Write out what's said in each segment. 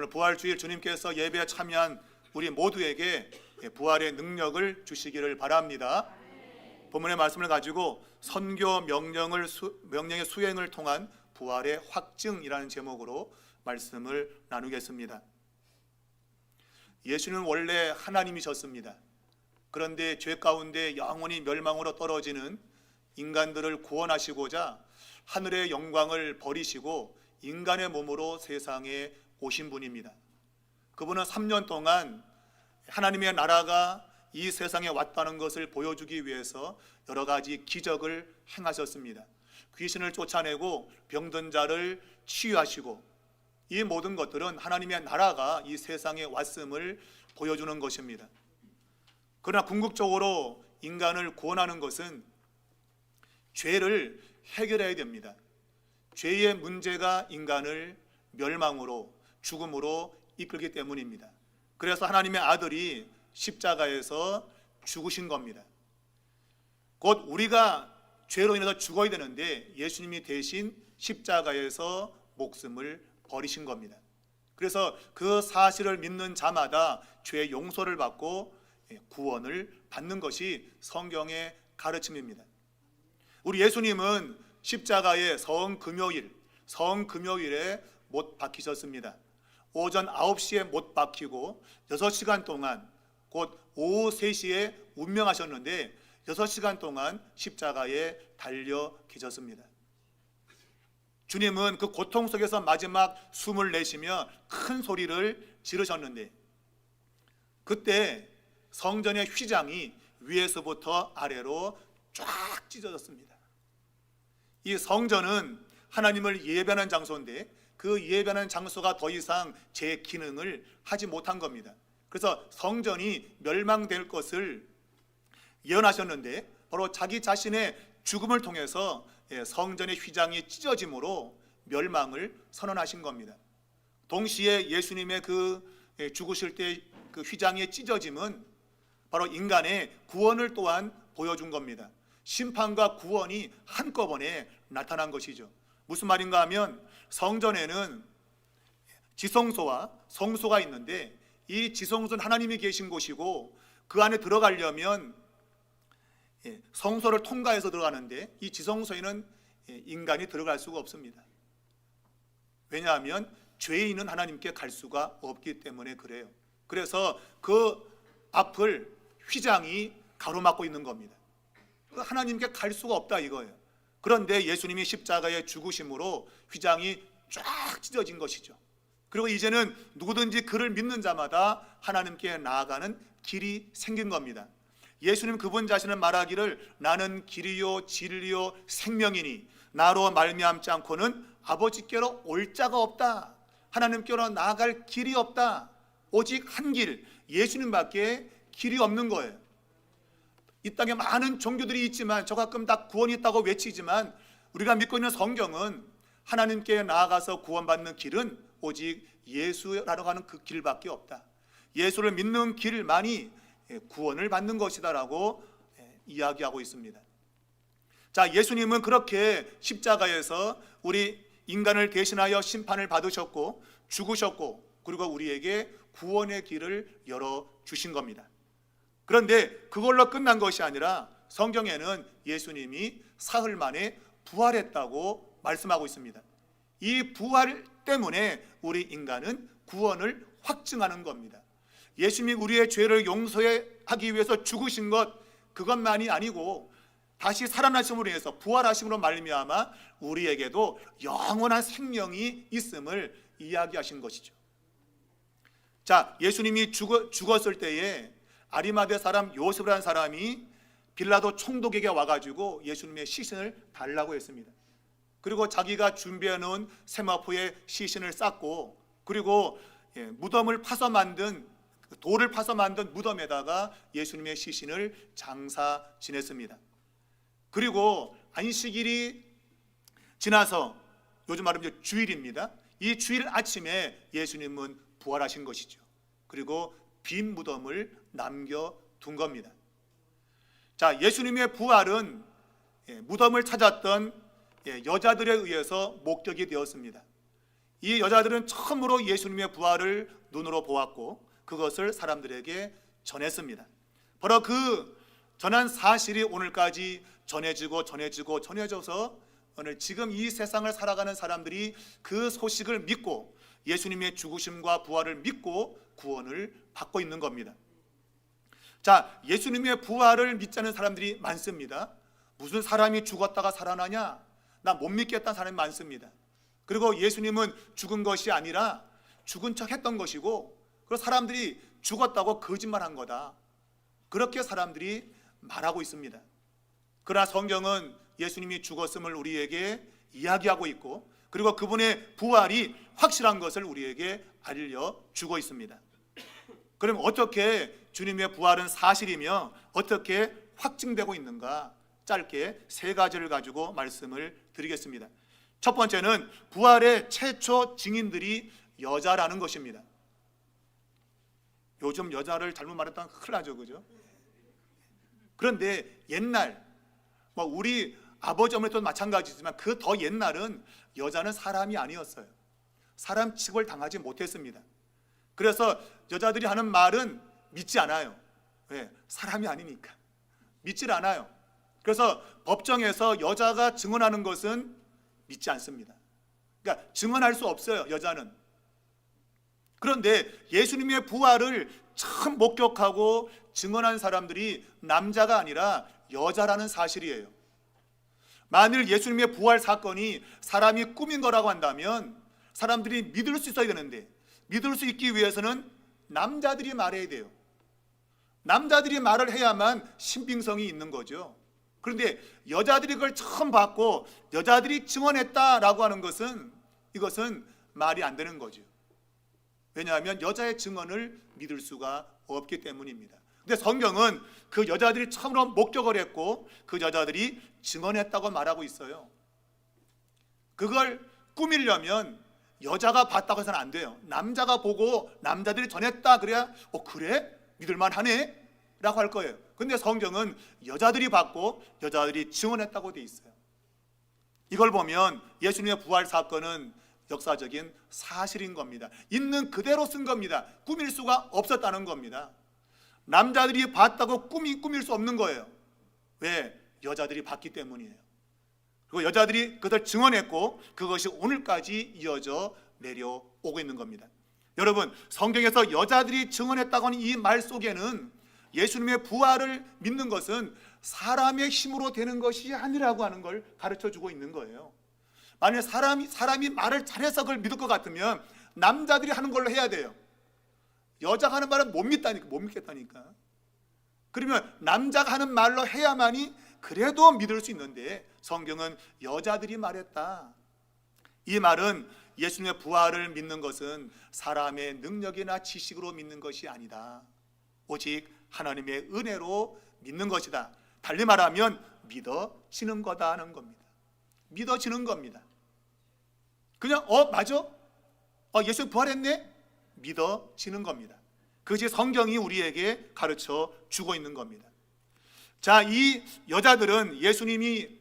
오늘 부활주일 주님께서 예배에 참여한 우리 모두에게 부활의 능력을 주시기를 바랍니다. 본문의 말씀을 가지고 선교 명령의 수행을 통한 부활의 확증이라는 제목으로 말씀을 나누겠습니다. 예수는 원래 하나님이셨습니다. 그런데 죄 가운데 영원히 멸망으로 떨어지는 인간들을 구원하시고자 하늘의 영광을 버리시고 인간의 몸으로 세상에 오신 분입니다. 그분은 3년 동안 하나님의 나라가 이 세상에 왔다는 것을 보여주기 위해서 여러 가지 기적을 행하셨습니다. 귀신을 쫓아내고 병든 자를 치유하시고, 이 모든 것들은 하나님의 나라가 이 세상에 왔음을 보여주는 것입니다. 그러나 궁극적으로 인간을 구원하는 것은 죄를 해결해야 됩니다. 죄의 문제가 인간을 멸망으로, 죽음으로 이끌기 때문입니다. 그래서 하나님의 아들이 십자가에서 죽으신 겁니다. 곧 우리가 죄로 인해서 죽어야 되는데 예수님이 대신 십자가에서 목숨을 버리신 겁니다. 그래서 그 사실을 믿는 자마다 죄의 용서를 받고 구원을 받는 것이 성경의 가르침입니다. 우리 예수님은 십자가에 성금요일에 못 박히셨습니다. 오전 9시에 못 박히고 6시간 동안, 곧 오후 3시에 운명하셨는데 6시간 동안 십자가에 달려 계셨습니다. 주님은 그 고통 속에서 마지막 숨을 내쉬며 큰 소리를 지르셨는데, 그때 성전의 휘장이 위에서부터 아래로 쫙 찢어졌습니다. 이 성전은 하나님을 예배하는 장소인데 그 예배하는 장소가 더 이상 제 기능을 하지 못한 겁니다. 그래서 성전이 멸망될 것을 예언하셨는데 바로 자기 자신의 죽음을 통해서 성전의 휘장이 찢어짐으로 멸망을 선언하신 겁니다. 동시에 예수님의 그 죽으실 때 그 휘장의 찢어짐은 바로 인간의 구원을 또한 보여준 겁니다. 심판과 구원이 한꺼번에 나타난 것이죠. 무슨 말인가 하면 성전에는 지성소와 성소가 있는데 이 지성소는 하나님이 계신 곳이고 그 안에 들어가려면 성소를 통과해서 들어가는데 이 지성소에는 인간이 들어갈 수가 없습니다. 왜냐하면 죄에 있는 하나님께 갈 수가 없기 때문에 그래요. 그래서 그 앞을 휘장이 가로막고 있는 겁니다. 하나님께 갈 수가 없다 이거예요. 그런데 예수님이 십자가에 죽으심으로 휘장이 쫙 찢어진 것이죠. 그리고 이제는 누구든지 그를 믿는 자마다 하나님께 나아가는 길이 생긴 겁니다. 예수님 그분 자신은 말하기를 나는 길이요 진리요 생명이니 나로 말미암지 않고는 아버지께로 올 자가 없다. 하나님께로 나아갈 길이 없다. 오직 한 길, 예수님밖에 길이 없는 거예요. 이 땅에 많은 종교들이 있지만 저 가끔 다 구원이 있다고 외치지만 우리가 믿고 있는 성경은 하나님께 나아가서 구원받는 길은 오직 예수라고 하는 그 길밖에 없다. 예수를 믿는 길만이 구원을 받는 것이다라고 이야기하고 있습니다. 자, 예수님은 그렇게 십자가에서 우리 인간을 대신하여 심판을 받으셨고 죽으셨고 그리고 우리에게 구원의 길을 열어주신 겁니다. 그런데 그걸로 끝난 것이 아니라 성경에는 예수님이 사흘 만에 부활했다고 말씀하고 있습니다. 이 부활 때문에 우리 인간은 구원을 확증하는 겁니다. 예수님이 우리의 죄를 용서하기 위해서 죽으신 것 그것만이 아니고 다시 살아나심으로 인해서 부활하심으로 말미암아 우리에게도 영원한 생명이 있음을 이야기하신 것이죠. 자, 예수님이 죽었을 때에 아리마대 사람 요셉이라는 사람이 빌라도 총독에게 와가지고 예수님의 시신을 달라고 했습니다. 그리고 자기가 준비해 놓은 세마포에 시신을 쌌고 그리고 무덤을 파서 만든 돌을 파서 만든 무덤에다가 예수님의 시신을 장사 지냈습니다. 그리고 안식일이 지나서 요즘 말하면 주일입니다. 이 주일 아침에 예수님은 부활하신 것이죠. 그리고 빈 무덤을 남겨둔 겁니다. 자, 예수님의 부활은 무덤을 찾았던 여자들에 의해서 목격이 되었습니다. 이 여자들은 처음으로 예수님의 부활을 눈으로 보았고 그것을 사람들에게 전했습니다. 바로 그 전한 사실이 오늘까지 전해져서 오늘 지금 이 세상을 살아가는 사람들이 그 소식을 믿고 예수님의 죽으심과 부활을 믿고 구원을 받고 있는 겁니다. 자, 예수님의 부활을 믿자는 사람들이 많습니다. 무슨 사람이 죽었다가 살아나냐? 나 못 믿겠다는 사람이 많습니다. 그리고 예수님은 죽은 것이 아니라 죽은 척 했던 것이고, 그리고 사람들이 죽었다고 거짓말한 거다, 그렇게 사람들이 말하고 있습니다. 그러나 성경은 예수님이 죽었음을 우리에게 이야기하고 있고, 그리고 그분의 부활이 확실한 것을 우리에게 알려주고 있습니다. 그럼 어떻게 주님의 부활은 사실이며 어떻게 확증되고 있는가? 짧게 세 가지를 가지고 말씀을 드리겠습니다. 첫 번째는 부활의 최초 증인들이 여자라는 것입니다. 요즘 여자를 잘못 말했다면 큰일 나죠, 그죠? 그런데 옛날, 우리 아버지 어머니도 마찬가지지만 그 더 옛날은 여자는 사람이 아니었어요. 사람 취급을 당하지 못했습니다. 그래서 여자들이 하는 말은 믿지 않아요. 왜? 사람이 아니니까 믿질 않아요. 그래서 법정에서 여자가 증언하는 것은 믿지 않습니다. 그러니까 증언할 수 없어요, 여자는. 그런데 예수님의 부활을 처음 목격하고 증언한 사람들이 남자가 아니라 여자라는 사실이에요. 만일 예수님의 부활 사건이 사람이 꾸민 거라고 한다면 사람들이 믿을 수 있어야 되는데, 믿을 수 있기 위해서는 남자들이 말해야 돼요. 남자들이 말을 해야만 신빙성이 있는 거죠. 그런데 여자들이 그걸 처음 봤고 여자들이 증언했다라고 하는 것은, 이것은 말이 안 되는 거죠. 왜냐하면 여자의 증언을 믿을 수가 없기 때문입니다. 근데 성경은 그 여자들이 처음으로 목격을 했고 그 여자들이 증언했다고 말하고 있어요. 그걸 꾸미려면 여자가 봤다고 해서는 안 돼요. 남자가 보고 남자들이 전했다 그래야 그래? 믿을만 하네? 라고 할 거예요. 근데 성경은 여자들이 봤고 여자들이 증언했다고 돼 있어요. 이걸 보면 예수님의 부활 사건은 역사적인 사실인 겁니다. 있는 그대로 쓴 겁니다. 꾸밀 수가 없었다는 겁니다. 남자들이 봤다고 꾸밀 수 없는 거예요. 왜? 여자들이 봤기 때문이에요. 그리고 여자들이 그것을 증언했고 그것이 오늘까지 이어져 내려오고 있는 겁니다. 여러분, 성경에서 여자들이 증언했다고 하는 이 말 속에는 예수님의 부활을 믿는 것은 사람의 힘으로 되는 것이 아니라고 하는 걸 가르쳐주고 있는 거예요. 만약 사람이 말을 잘해서 그걸 믿을 것 같으면 남자들이 하는 걸로 해야 돼요. 여자가 하는 말은 못 믿겠다니까. 그러면 남자가 하는 말로 해야만이 그래도 믿을 수 있는데, 성경은 여자들이 말했다. 이 말은 예수님의 부활을 믿는 것은 사람의 능력이나 지식으로 믿는 것이 아니다. 오직 하나님의 은혜로 믿는 것이다. 달리 말하면 믿어지는 거다 하는 겁니다. 믿어지는 겁니다. 그냥 맞아? 예수 부활했네? 믿어지는 겁니다. 그것이 성경이 우리에게 가르쳐 주고 있는 겁니다. 자, 이 여자들은 예수님이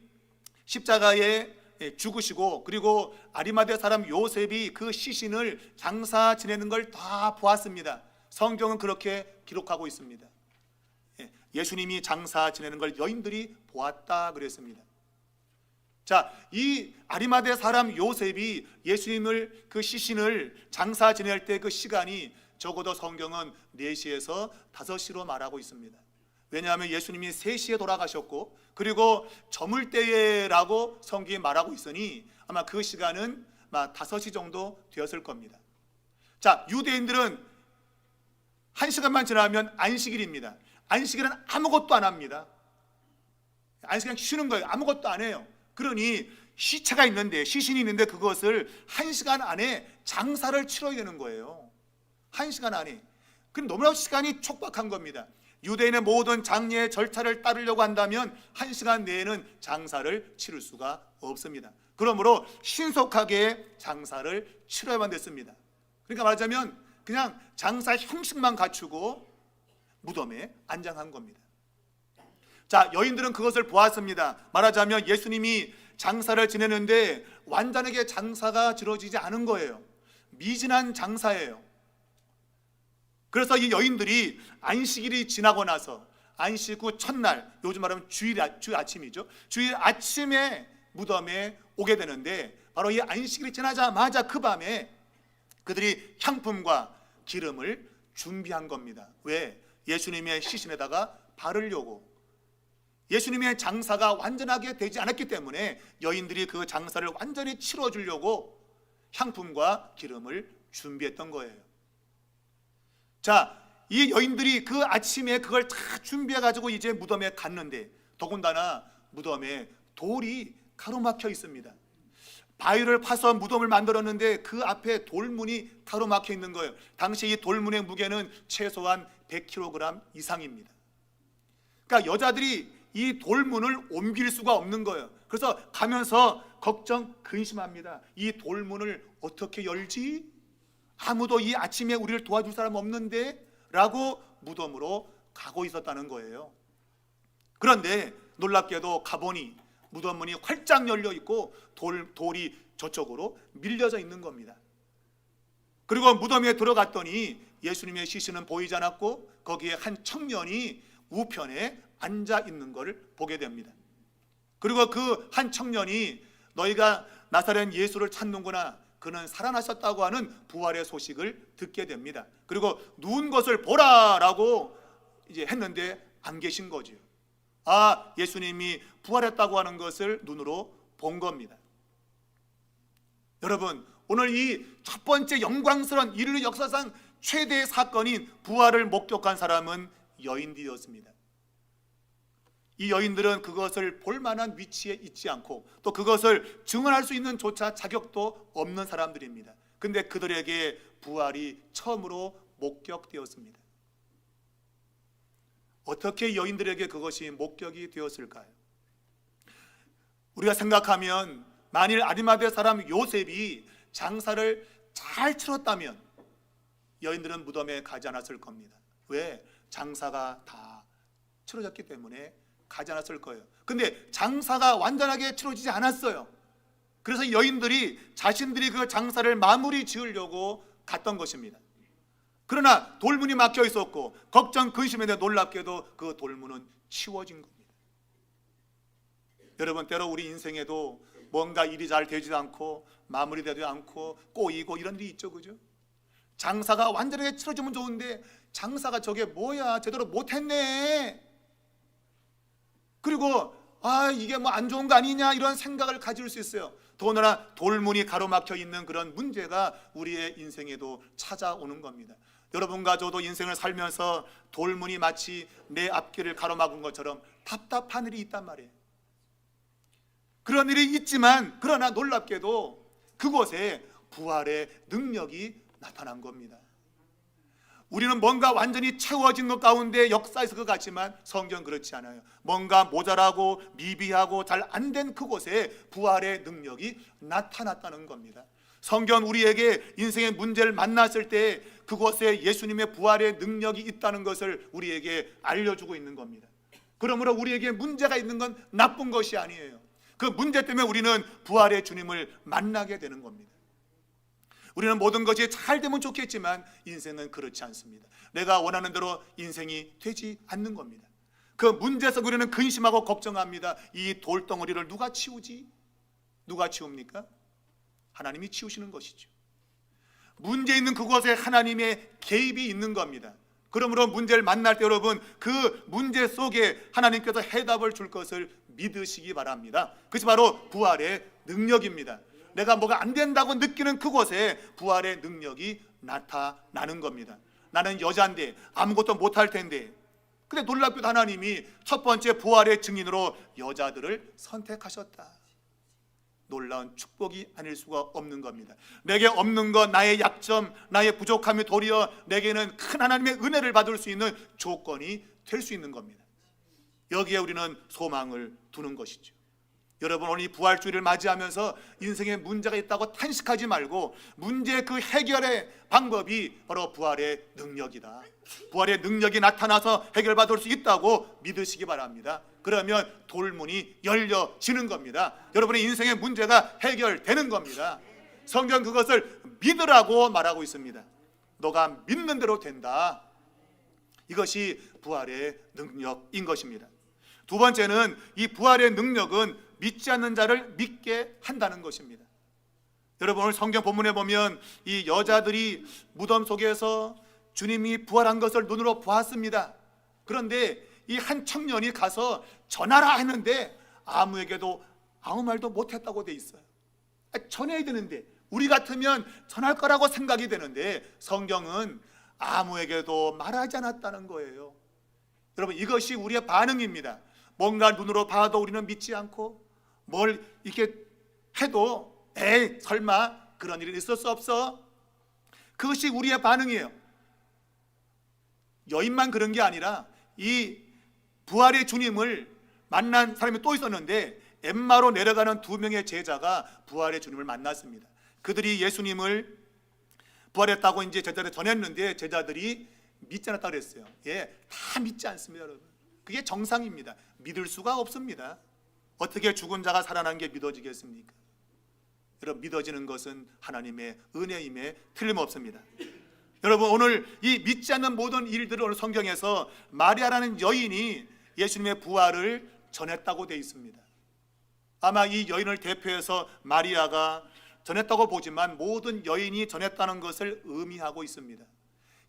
십자가에 죽으시고 그리고 아리마대 사람 요셉이 그 시신을 장사 지내는 걸 다 보았습니다. 성경은 그렇게 기록하고 있습니다. 예수님이 장사 지내는 걸 여인들이 보았다 그랬습니다. 자, 이 아리마대 사람 요셉이 예수님을 그 시신을 장사 지낼 때 그 시간이 적어도 성경은 4시에서 5시로 말하고 있습니다. 왜냐하면 예수님이 3시에 돌아가셨고 그리고 저물 때라고 성경이 말하고 있으니 아마 그 시간은 5시 정도 되었을 겁니다. 자, 유대인들은 1시간만 지나면 안식일입니다. 안식일은 아무것도 안 합니다. 안식일은 쉬는 거예요. 아무것도 안 해요. 그러니 시체가 있는데, 시신이 있는데 그것을 1시간 안에 장사를 치러야 되는 거예요. 1시간 안에. 그럼 너무나 시간이 촉박한 겁니다. 유대인의 모든 장례의 절차를 따르려고 한다면 1시간 내에는 장사를 치를 수가 없습니다. 그러므로 신속하게 장사를 치러야만 됐습니다. 그러니까 말하자면 그냥 장사 형식만 갖추고 무덤에 안장한 겁니다. 자, 여인들은 그것을 보았습니다. 말하자면 예수님이 장사를 지내는데 완전하게 장사가 치러지지 않은 거예요. 미진한 장사예요. 그래서 이 여인들이 안식일이 지나고 나서 안식 후 첫날, 요즘 말하면 주일 아침이죠. 주일 아침에 무덤에 오게 되는데, 바로 이 안식일이 지나자마자 그 밤에 그들이 향품과 기름을 준비한 겁니다. 왜? 예수님의 시신에다가 바르려고. 예수님의 장사가 완전하게 되지 않았기 때문에 여인들이 그 장사를 완전히 치러주려고 향품과 기름을 준비했던 거예요. 자, 이 여인들이 그 아침에 그걸 다 준비해가지고 이제 무덤에 갔는데, 더군다나 무덤에 돌이 가로막혀 있습니다. 바위를 파서 무덤을 만들었는데 그 앞에 돌문이 가로막혀 있는 거예요. 당시 이 돌문의 무게는 최소한 100kg 이상입니다. 그러니까 여자들이 이 돌문을 옮길 수가 없는 거예요. 그래서 가면서 걱정, 근심합니다. 이 돌문을 어떻게 열지? 아무도 이 아침에 우리를 도와줄 사람 없는데? 라고 무덤으로 가고 있었다는 거예요. 그런데 놀랍게도 가보니 무덤 문이 활짝 열려 있고 돌이 저쪽으로 밀려져 있는 겁니다. 그리고 무덤에 들어갔더니 예수님의 시신은 보이지 않았고 거기에 한 청년이 우편에 앉아 있는 것을 보게 됩니다. 그리고 그 한 청년이 너희가 나사렛 예수를 찾는구나, 그는 살아나셨다고 하는 부활의 소식을 듣게 됩니다. 그리고 누운 것을 보라라고 이제 했는데 안 계신 거죠. 아, 예수님이 부활했다고 하는 것을 눈으로 본 겁니다. 여러분, 오늘 이 첫 번째 영광스러운 인류 역사상 최대의 사건인 부활을 목격한 사람은 여인들이었습니다. 이 여인들은 그것을 볼 만한 위치에 있지 않고 또 그것을 증언할 수 있는 조차 자격도 없는 사람들입니다. 근데 그들에게 부활이 처음으로 목격되었습니다. 어떻게 여인들에게 그것이 목격이 되었을까요? 우리가 생각하면 만일 아리마대 사람 요셉이 장사를 잘 치렀다면 여인들은 무덤에 가지 않았을 겁니다. 왜? 장사가 다 치러졌기 때문에 가지 않았을 거예요. 근데 장사가 완전하게 치러지지 않았어요. 그래서 여인들이 자신들이 그 장사를 마무리 지으려고 갔던 것입니다. 그러나 돌문이 막혀 있었고 걱정 근심에 놀랍게도 그 돌문은 치워진 겁니다. 여러분, 때로 우리 인생에도 뭔가 일이 잘 되지도 않고 마무리되지 않고 꼬이고 이런 일이 있죠, 그죠? 장사가 완전하게 치러지면 좋은데 장사가 저게 뭐야, 제대로 못했네, 그리고 이게 뭐 안 좋은 거 아니냐, 이런 생각을 가질 수 있어요. 더구나 돌문이 가로막혀 있는 그런 문제가 우리의 인생에도 찾아오는 겁니다. 여러분과 저도 인생을 살면서 돌문이 마치 내 앞길을 가로막은 것처럼 답답한 일이 있단 말이에요. 그런 일이 있지만 그러나 놀랍게도 그곳에 부활의 능력이 나타난 겁니다. 우리는 뭔가 완전히 채워진 것 가운데 역사에서 것 같지만 성경은 그렇지 않아요. 뭔가 모자라고 미비하고 잘 안 된 그곳에 부활의 능력이 나타났다는 겁니다. 성경은 우리에게 인생의 문제를 만났을 때 그곳에 예수님의 부활의 능력이 있다는 것을 우리에게 알려주고 있는 겁니다. 그러므로 우리에게 문제가 있는 건 나쁜 것이 아니에요. 그 문제 때문에 우리는 부활의 주님을 만나게 되는 겁니다. 우리는 모든 것이 잘 되면 좋겠지만 인생은 그렇지 않습니다. 내가 원하는 대로 인생이 되지 않는 겁니다. 그 문제에서 우리는 근심하고 걱정합니다. 이 돌덩어리를 누가 치우지? 누가 치웁니까? 하나님이 치우시는 것이죠. 문제 있는 그곳에 하나님의 개입이 있는 겁니다. 그러므로 문제를 만날 때 여러분, 그 문제 속에 하나님께서 해답을 줄 것을 믿으시기 바랍니다. 그것이 바로 부활의 능력입니다. 내가 뭐가 안 된다고 느끼는 그곳에 부활의 능력이 나타나는 겁니다. 나는 여자인데 아무것도 못할 텐데, 근데 놀랍게도 하나님이 첫 번째 부활의 증인으로 여자들을 선택하셨다. 놀라운 축복이 아닐 수가 없는 겁니다. 내게 없는 것, 나의 약점, 나의 부족함이 도리어 내게는 큰 하나님의 은혜를 받을 수 있는 조건이 될 수 있는 겁니다. 여기에 우리는 소망을 두는 것이죠. 여러분, 오늘 이 부활주일을 맞이하면서 인생에 문제가 있다고 탄식하지 말고 문제의 그 해결의 방법이 바로 부활의 능력이다. 부활의 능력이 나타나서 해결받을 수 있다고 믿으시기 바랍니다. 그러면 돌문이 열려지는 겁니다. 여러분의 인생의 문제가 해결되는 겁니다. 성경 그것을 믿으라고 말하고 있습니다. 너가 믿는 대로 된다. 이것이 부활의 능력인 것입니다. 두 번째는 이 부활의 능력은 믿지 않는 자를 믿게 한다는 것입니다. 여러분, 오늘 성경 본문에 보면 이 여자들이 무덤 속에서 주님이 부활한 것을 눈으로 보았습니다. 그런데 이 한 청년이 가서 전하라 했는데 아무에게도 아무 말도 못했다고 돼 있어요. 전해야 되는데, 우리 같으면 전할 거라고 생각이 되는데 성경은 아무에게도 말하지 않았다는 거예요. 여러분, 이것이 우리의 반응입니다. 뭔가 눈으로 봐도 우리는 믿지 않고, 뭘 이렇게 해도 에이 설마 그런 일이 있을 수 없어. 그것이 우리의 반응이에요. 여인만 그런 게 아니라 이 부활의 주님을 만난 사람이 또 있었는데, 엠마로 내려가는 두 명의 제자가 부활의 주님을 만났습니다. 그들이 예수님을 부활했다고 이제 제자들에 전했는데 제자들이 믿지 않았다고 그랬어요. 다 믿지 않습니다, 여러분. 그게 정상입니다. 믿을 수가 없습니다. 어떻게 죽은 자가 살아난 게 믿어지겠습니까? 여러분, 믿어지는 것은 하나님의 은혜임에 틀림없습니다. 여러분, 오늘 이 믿지 않는 모든 일들을 오늘 성경에서 마리아라는 여인이 예수님의 부활을 전했다고 되어 있습니다. 아마 이 여인을 대표해서 마리아가 전했다고 보지만 모든 여인이 전했다는 것을 의미하고 있습니다.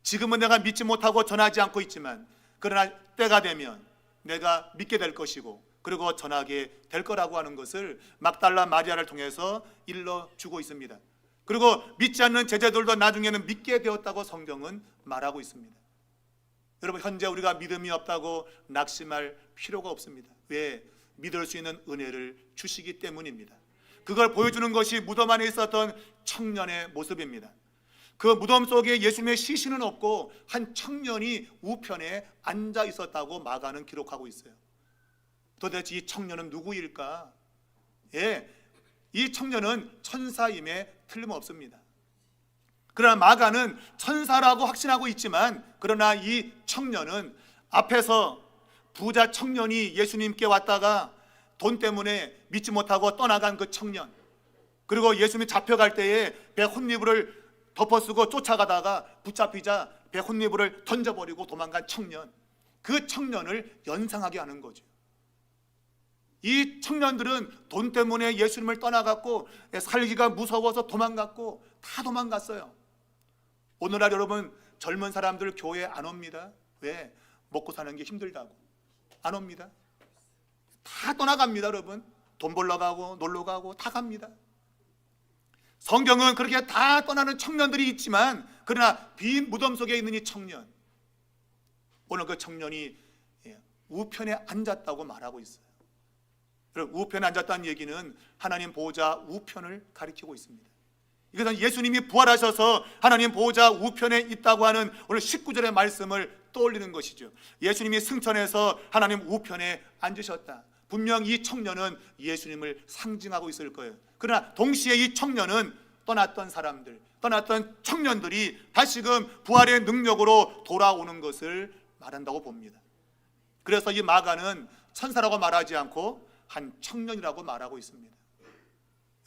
지금은 내가 믿지 못하고 전하지 않고 있지만, 그러나 때가 되면 내가 믿게 될 것이고 그리고 전하게 될 거라고 하는 것을 막달라 마리아를 통해서 일러주고 있습니다. 그리고 믿지 않는 제자들도 나중에는 믿게 되었다고 성경은 말하고 있습니다. 여러분, 현재 우리가 믿음이 없다고 낙심할 필요가 없습니다. 왜? 믿을 수 있는 은혜를 주시기 때문입니다. 그걸 보여주는 것이 무덤 안에 있었던 청년의 모습입니다. 그 무덤 속에 예수님의 시신은 없고 한 청년이 우편에 앉아 있었다고 마가는 기록하고 있어요. 도대체 이 청년은 누구일까? 이 청년은 천사임에 틀림없습니다. 그러나 마가는 천사라고 확신하고 있지만, 그러나 이 청년은 앞에서 부자 청년이 예수님께 왔다가 돈 때문에 믿지 못하고 떠나간 그 청년, 그리고 예수님이 잡혀갈 때에 배 혼니부를 덮어쓰고 쫓아가다가 붙잡히자 배 혼니부를 던져버리고 도망간 청년, 그 청년을 연상하게 하는 거죠. 이 청년들은 돈 때문에 예수님을 떠나갔고 살기가 무서워서 도망갔고 다 도망갔어요. 오늘날 여러분, 젊은 사람들 교회에 안 옵니다. 왜? 먹고 사는 게 힘들다고 안 옵니다. 다 떠나갑니다. 여러분, 돈 벌러 가고 놀러 가고 다 갑니다. 성경은 그렇게 다 떠나는 청년들이 있지만, 그러나 빈 무덤 속에 있는 이 청년, 오늘 그 청년이 우편에 앉았다고 말하고 있어요. 여러분, 우편에 앉았다는 얘기는 하나님 보호자 우편을 가리키고 있습니다. 이것은 예수님이 부활하셔서 하나님 보호자 우편에 있다고 하는 오늘 19절의 말씀을 떠올리는 것이죠. 예수님이 승천해서 하나님 우편에 앉으셨다. 분명 이 청년은 예수님을 상징하고 있을 거예요. 그러나 동시에 이 청년은 떠났던 사람들, 떠났던 청년들이 다시금 부활의 능력으로 돌아오는 것을 말한다고 봅니다. 그래서 이 마가는 천사라고 말하지 않고 한 청년이라고 말하고 있습니다.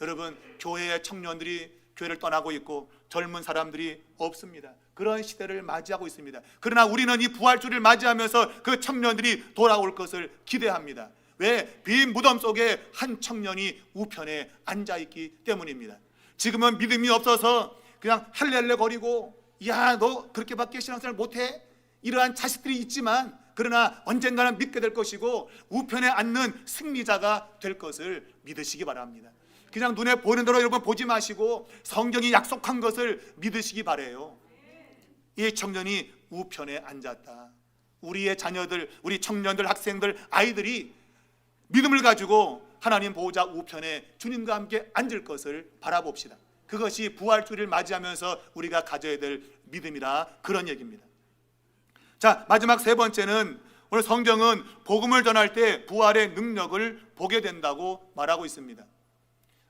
여러분, 교회의 청년들이 교회를 떠나고 있고 젊은 사람들이 없습니다. 그런 시대를 맞이하고 있습니다. 그러나 우리는 이 부활주를 맞이하면서 그 청년들이 돌아올 것을 기대합니다. 왜? 빈 무덤 속에 한 청년이 우편에 앉아있기 때문입니다. 지금은 믿음이 없어서 그냥 할렐레 거리고, 야, 너 그렇게밖에 신앙생활 못해? 이러한 자식들이 있지만, 그러나 언젠가는 믿게 될 것이고 우편에 앉는 승리자가 될 것을 믿으시기 바랍니다. 그냥 눈에 보이는 대로 여러분 보지 마시고 성경이 약속한 것을 믿으시기 바라요. 이 청년이 우편에 앉았다. 우리의 자녀들, 우리 청년들, 학생들, 아이들이 믿음을 가지고 하나님 보호자 우편에 주님과 함께 앉을 것을 바라봅시다. 그것이 부활주를 맞이하면서 우리가 가져야 될 믿음이라, 그런 얘기입니다. 자, 마지막 세 번째는 오늘 성경은 복음을 전할 때 부활의 능력을 보게 된다고 말하고 있습니다.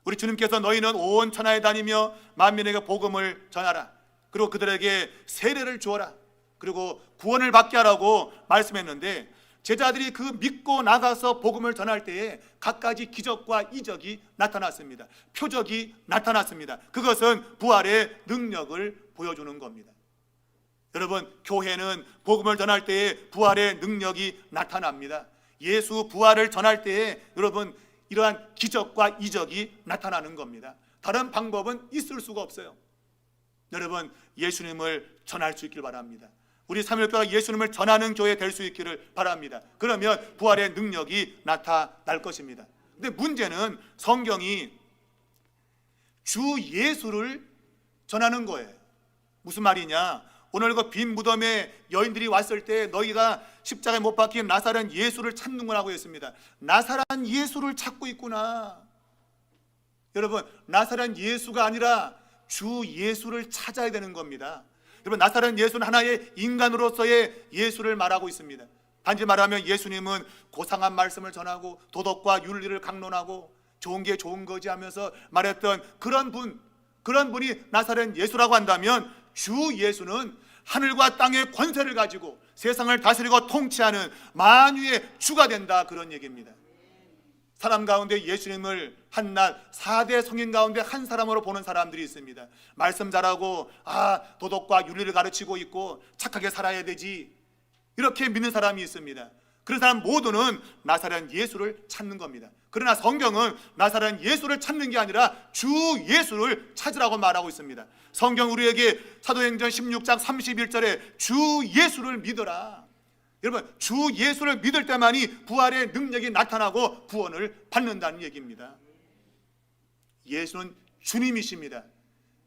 우리 주님께서 너희는 온 천하에 다니며 만민에게 복음을 전하라. 그리고 그들에게 세례를 주어라. 그리고 구원을 받게 하라고 말씀했는데, 제자들이 그 믿고 나가서 복음을 전할 때에 갖가지 기적과 이적이 나타났습니다. 표적이 나타났습니다. 그것은 부활의 능력을 보여주는 겁니다. 여러분, 교회는 복음을 전할 때에 부활의 능력이 나타납니다. 예수 부활을 전할 때에 여러분 이러한 기적과 이적이 나타나는 겁니다. 다른 방법은 있을 수가 없어요. 여러분, 예수님을 전할 수 있길 바랍니다. 우리 삼일교회가 예수님을 전하는 교회 될 수 있기를 바랍니다. 그러면 부활의 능력이 나타날 것입니다. 근데 문제는 성경이 주 예수를 전하는 거예요. 무슨 말이냐? 오늘 그 빈 무덤에 여인들이 왔을 때 너희가 십자가에 못 박힌 나사렛 예수를 찾는구나고 했습니다. 나사렛 예수를 찾고 있구나. 여러분, 나사렛 예수가 아니라 주 예수를 찾아야 되는 겁니다. 여러분, 나사렛 예수는 하나의 인간으로서의 예수를 말하고 있습니다. 단지 말하면 예수님은 고상한 말씀을 전하고 도덕과 윤리를 강론하고 좋은 게 좋은 거지 하면서 말했던 그런 분이 나사렛 예수라고 한다면, 주 예수는 하늘과 땅의 권세를 가지고 세상을 다스리고 통치하는 만유의 주가 된다, 그런 얘기입니다. 사람 가운데 예수님을 한낱 4대 성인 가운데 한 사람으로 보는 사람들이 있습니다. 말씀 잘하고 도덕과 윤리를 가르치고 있고 착하게 살아야 되지, 이렇게 믿는 사람이 있습니다. 그런 사람 모두는 나사렛 예수를 찾는 겁니다. 그러나 성경은 나사렛 예수를 찾는 게 아니라 주 예수를 찾으라고 말하고 있습니다. 성경 우리에게 사도행전 16장 31절에 주 예수를 믿어라. 여러분, 주 예수를 믿을 때만이 부활의 능력이 나타나고 구원을 받는다는 얘기입니다. 예수는 주님이십니다.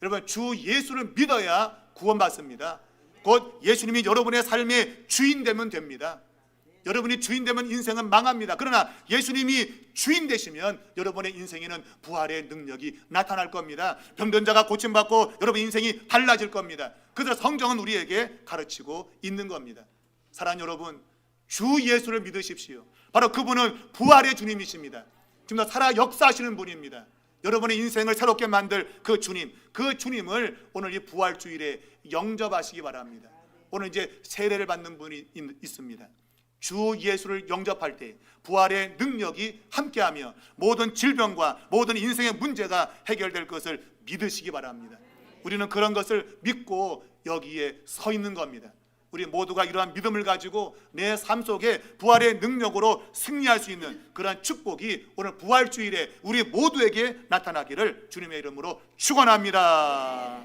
여러분, 주 예수를 믿어야 구원받습니다. 곧 예수님이 여러분의 삶의 주인 되면 됩니다. 여러분이 주인 되면 인생은 망합니다. 그러나 예수님이 주인 되시면 여러분의 인생에는 부활의 능력이 나타날 겁니다. 병든 자가 고침받고 여러분 인생이 달라질 겁니다. 그래서 성경은 우리에게 가르치고 있는 겁니다. 사랑하는 여러분, 주 예수를 믿으십시오. 바로 그분은 부활의 주님이십니다. 지금 살아 역사하시는 분입니다. 여러분의 인생을 새롭게 만들 그 주님을 오늘 이 부활주일에 영접하시기 바랍니다. 오늘 이제 세례를 받는 분이 있습니다. 주 예수를 영접할 때 부활의 능력이 함께하며 모든 질병과 모든 인생의 문제가 해결될 것을 믿으시기 바랍니다. 우리는 그런 것을 믿고 여기에 서 있는 겁니다. 우리 모두가 이러한 믿음을 가지고 내 삶 속에 부활의 능력으로 승리할 수 있는 그러한 축복이 오늘 부활주일에 우리 모두에게 나타나기를 주님의 이름으로 축원합니다.